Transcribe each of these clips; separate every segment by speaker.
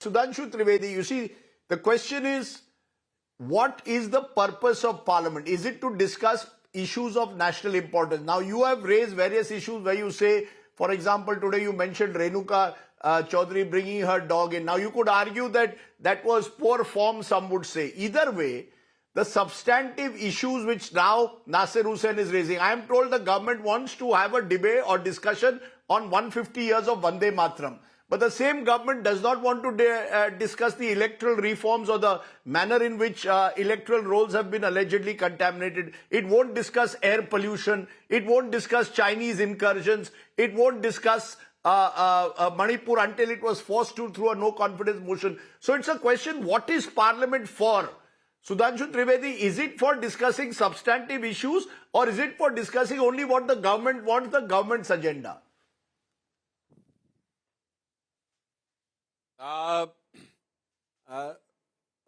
Speaker 1: Sudhanshu Trivedi, you see, the question is, what is the purpose of Parliament? Is it to discuss issues of national importance? Now, you have raised various issues where you say, for example, today you mentioned Renuka Chaudhary bringing her dog in. Now, you could argue that that was poor form, some would say. Either way, the substantive issues which now Nasir Hussain is raising, I am told the government wants to have a debate or discussion on 150 years of Vande Mataram. But the same government does not want to discuss the electoral reforms or the manner in which electoral rolls have been allegedly contaminated. It won't discuss air pollution. It won't discuss Chinese incursions. It won't discuss Manipur until it was forced to through a no confidence motion. So it's a question, what is Parliament for? Sudhanshu Trivedi, is it for discussing substantive issues or is it for discussing only what the government wants, the government's agenda?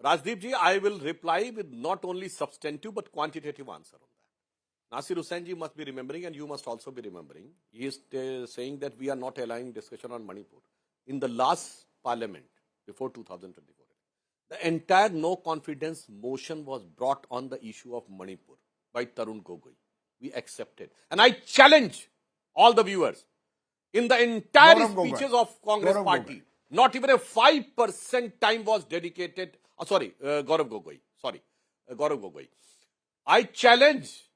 Speaker 2: Rajdeep ji, I will reply with not only substantive but quantitative answer on that. Nasir Hussain ji must be remembering, and you must also be remembering, he is saying that we are not allowing discussion on Manipur. In the last parliament, before 2024, the entire no confidence motion was brought on the issue of Manipur by Tarun Gogoi. We accepted. And I challenge all the viewers, in the entire speeches of Congress party, not even a 5% time was dedicated. Gaurav Gogoi. I challenge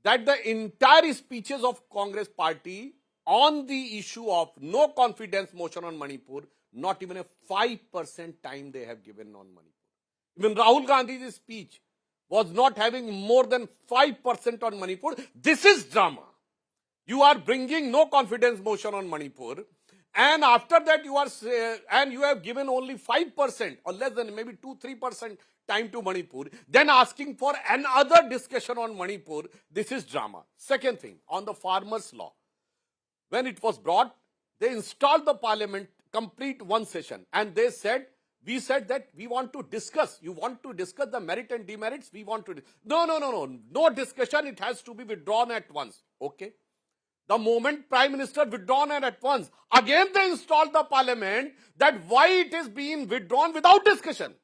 Speaker 2: that the entire speeches of Congress party on the issue of no confidence motion on Manipur, not even a 5% time they have given on Manipur. Even Rahul Gandhi's speech was not having more than 5% on Manipur. This is drama. You are bringing no confidence motion on Manipur. And after that, you have given only 5% or less than maybe 2-3% time to Manipur, then asking for another discussion on Manipur. This is drama. Second thing, on the farmers' law, when it was brought, they installed the parliament, complete one session, and they said, we said that we want to discuss. You want to discuss the merit and demerits? We want to. No discussion. It has to be withdrawn at once. Okay. The moment Prime Minister withdrawn and at once, again they installed the parliament that why it is being withdrawn without discussion,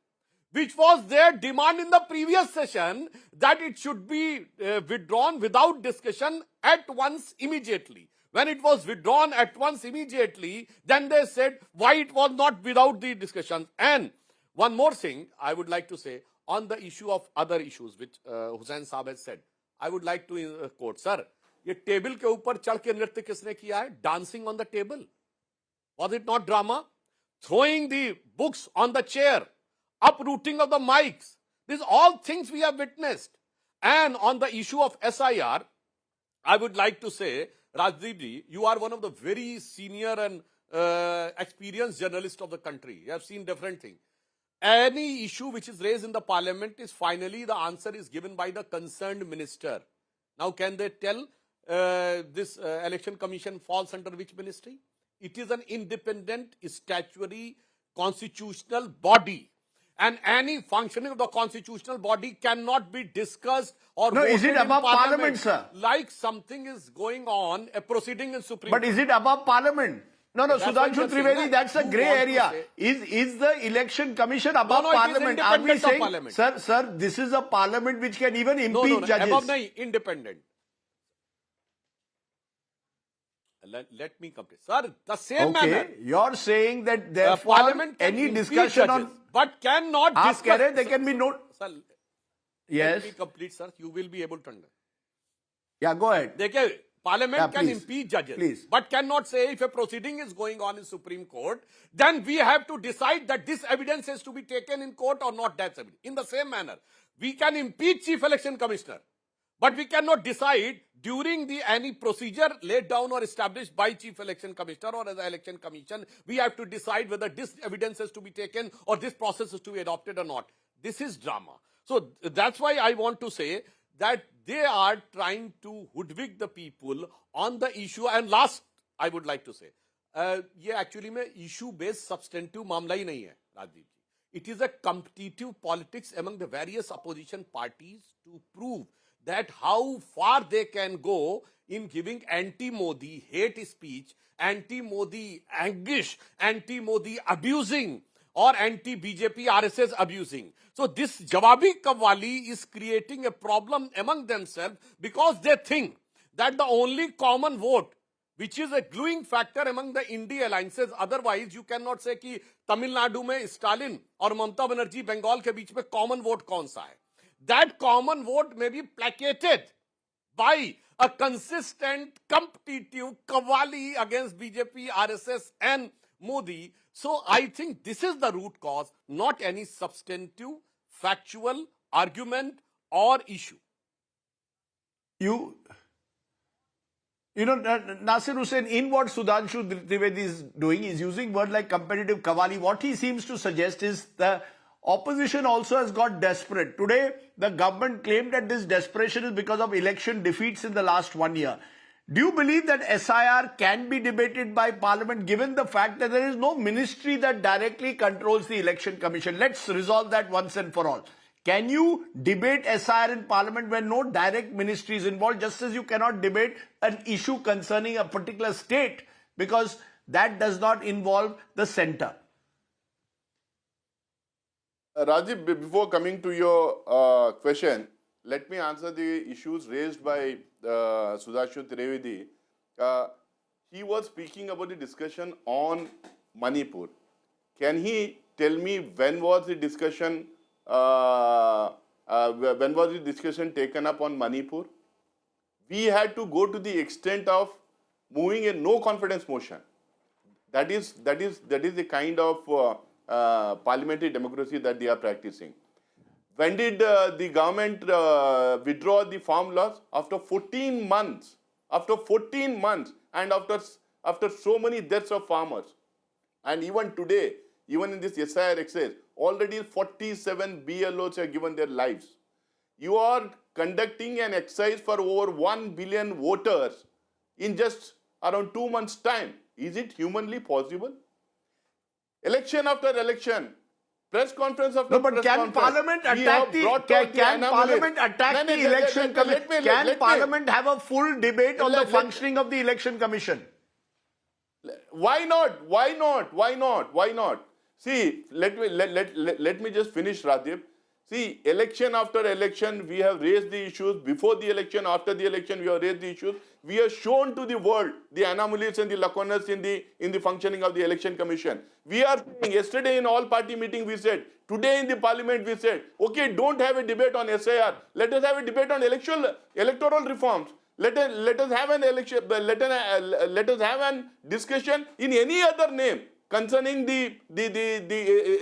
Speaker 2: which was their demand in the previous session, that it should be withdrawn without discussion at once immediately. When it was withdrawn at once immediately, then they said why it was not without the discussion. And one more thing I would like to say on the issue of other issues which Hussain Saab has said, I would like to quote, sir, ये table के ऊपर चढ़ के नृत्य किसने किया है? Dancing on the table. Was it not drama? Throwing the books on the chair, uprooting of the mics. These all things we have witnessed. And on the issue of SIR, I would like to say, Rajdeep ji, you are one of the very senior and experienced journalists of the country. You have seen different things. Any issue which is raised in the parliament is finally the answer is given by the concerned minister. Now, can they tell this election commission falls under which ministry? It is an independent, statutory, constitutional body. And any functioning of the constitutional body cannot be discussed or
Speaker 1: no, is it above Parliament, sir?
Speaker 2: Like something is going on, a proceeding in Supreme
Speaker 1: Court. But is it above Parliament? No, Sudhanshu Trivedi, that's a grey area. Is the election commission above Parliament? Are we saying, sir, this is a Parliament which can even impeach judges?
Speaker 2: Above nahi, independent. Let me complete. Sir, the same manner.
Speaker 1: You're saying that therefore
Speaker 2: Parliament
Speaker 1: any discussion on...
Speaker 2: But cannot discuss...
Speaker 1: There can be no...
Speaker 2: Sir,
Speaker 1: yes.
Speaker 2: Let me complete, sir. You will be able to understand.
Speaker 1: Yeah, go ahead.
Speaker 2: Parliament can impeach judges, but cannot say if a proceeding is going on in Supreme Court, then we have to decide that this evidence is to be taken in court or not. That's evidence. In the same manner, we can impeach Chief Election Commissioner, but we cannot decide during any procedure laid down or established by Chief Election Commissioner or as an election commission, we have to decide whether this evidence is to be taken or this process is to be adopted or not. This is drama. So that's why I want to say that they are trying to hoodwink the people on the issue. And last, I would like to say, ये actually में issue based substantive मामला ही नहीं है, राजदीप जी. It is a competitive politics among the various opposition parties to prove that how far they can go in giving anti-Modi hate speech, anti-Modi anguish, anti-Modi abusing or anti-BJP RSS abusing. So this Jawabi Kawali is creating a problem among themselves because they think that the only common vote which is a gluing factor among the India alliances, otherwise you cannot say कि तमिलनाडु में Stalin और ममता बनर्जी बंगाल के बीच में common vote कौन सा है. That common vote may be placated by a consistent, competitive Kawali against BJP, RSS and Modi. So I think this is the root cause, not any substantive, factual argument or issue.
Speaker 1: You know, Nasir Hussain, in what Sudhanshu Trivedi is doing, is using word like competitive Kawali. What he seems to suggest is the opposition also has got desperate. Today, the government claimed that this desperation is because of election defeats in the last 1 year. Do you believe that SIR can be debated by Parliament given the fact that there is no ministry that directly controls the Election Commission? Let's resolve that once and for all. Can you debate SIR in Parliament when no direct ministry is involved, just as you cannot debate an issue concerning a particular state because that does not involve the centre?
Speaker 3: Rajiv, before coming to your question, let me answer the issues raised by Sudhanshu Trivedi. He was speaking about the discussion on Manipur. Can he tell me when was the discussion taken up on Manipur? We had to go to the extent of moving a no confidence motion. That is the kind of parliamentary democracy that they are practicing. When did the government withdraw the farm laws? After 14 months. After 14 months and after so many deaths of farmers. And even today, even in this SIR exercise, already 47 BLOs have given their lives. You are conducting an exercise for over 1 billion voters in just around 2 months' time. Is it humanly possible? Election after election, press conference after press conference.
Speaker 1: Parliament attack Parliament attack the election commission? Can Parliament have a full debate on the functioning of the election commission?
Speaker 3: Why not? Why not? Why not? Why not? See, let me just finish, Radhip. See, election after election, we have raised the issues. Before the election, after the election, we have raised the issues. We have shown to the world the anomalies and the lacunas in the functioning of the election commission. We are saying, yesterday in all-party meeting, we said, today in the parliament, we said, okay, don't have a debate on SIR. Let us have a debate on electoral reforms. Let us have an election. Let us have a discussion in any other name concerning the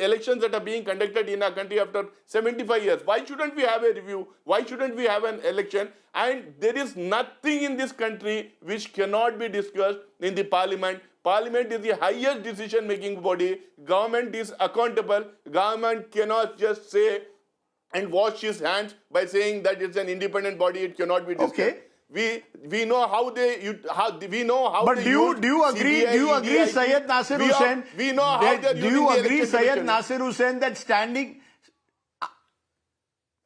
Speaker 3: elections that are being conducted in our country after 75 years. Why shouldn't we have a review? Why shouldn't we have an election? And there is nothing in this country which cannot be discussed in the parliament. Parliament is the highest decision-making body. Government is accountable. Government cannot just say and wash his hands by saying that it's an independent body. It cannot be discussed.
Speaker 1: Okay.
Speaker 3: We know how we know how.
Speaker 1: But do you agree?
Speaker 3: CBI,
Speaker 1: Do you agree,
Speaker 3: EDI,
Speaker 1: Syed Nasir Hussain?
Speaker 3: We know how they're
Speaker 1: Do you
Speaker 3: using the
Speaker 1: agree,
Speaker 3: election
Speaker 1: Syed
Speaker 3: commission.
Speaker 1: Nasir Hussain, that standing?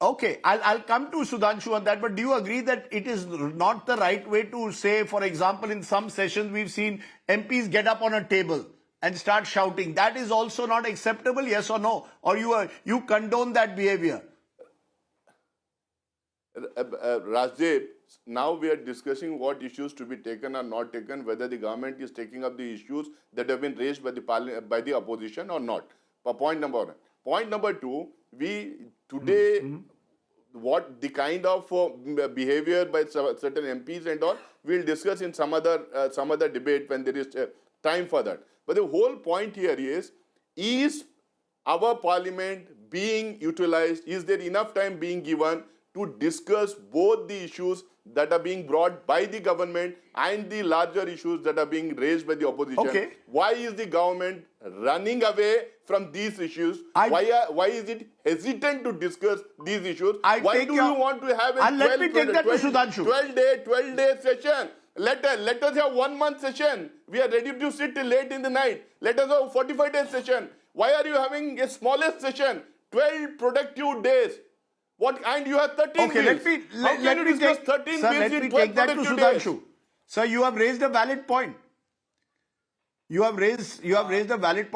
Speaker 1: Okay, I'll come to Sudhanshu on that. But do you agree that it is not the right way to say, for example, in some sessions we've seen MPs get up on a table and start shouting? That is also not acceptable. Yes or no? Or you condone that behavior?
Speaker 3: Rajdeep, now we are discussing what issues to be taken or not taken, whether the government is taking up the issues that have been raised by the opposition or not. Point number one. Point number two, we today, what the kind of behavior by certain MPs and all, we'll discuss in some other debate when there is time for that. But the whole point here is our parliament being utilized? Is there enough time being given to discuss both the issues that are being brought by the government and the larger issues that are being raised by the opposition?
Speaker 1: Okay.
Speaker 3: Why is the government running away from these issues? Why is it hesitant to discuss these issues? Why do you want to have a 12-day session? Let us have 1 month session. We are ready to sit till late in the night. Let us have 45-day session. Why are you having a smallest session? 12 productive days. What? And you have 13
Speaker 1: Okay,
Speaker 3: bills.
Speaker 1: let me take
Speaker 3: 13
Speaker 1: sir,
Speaker 3: bills
Speaker 1: let
Speaker 3: in
Speaker 1: me
Speaker 3: 12
Speaker 1: take that to
Speaker 3: productive
Speaker 1: Sudhanshu.
Speaker 3: days?
Speaker 1: Sir, you have raised a valid point. You have raised a valid point.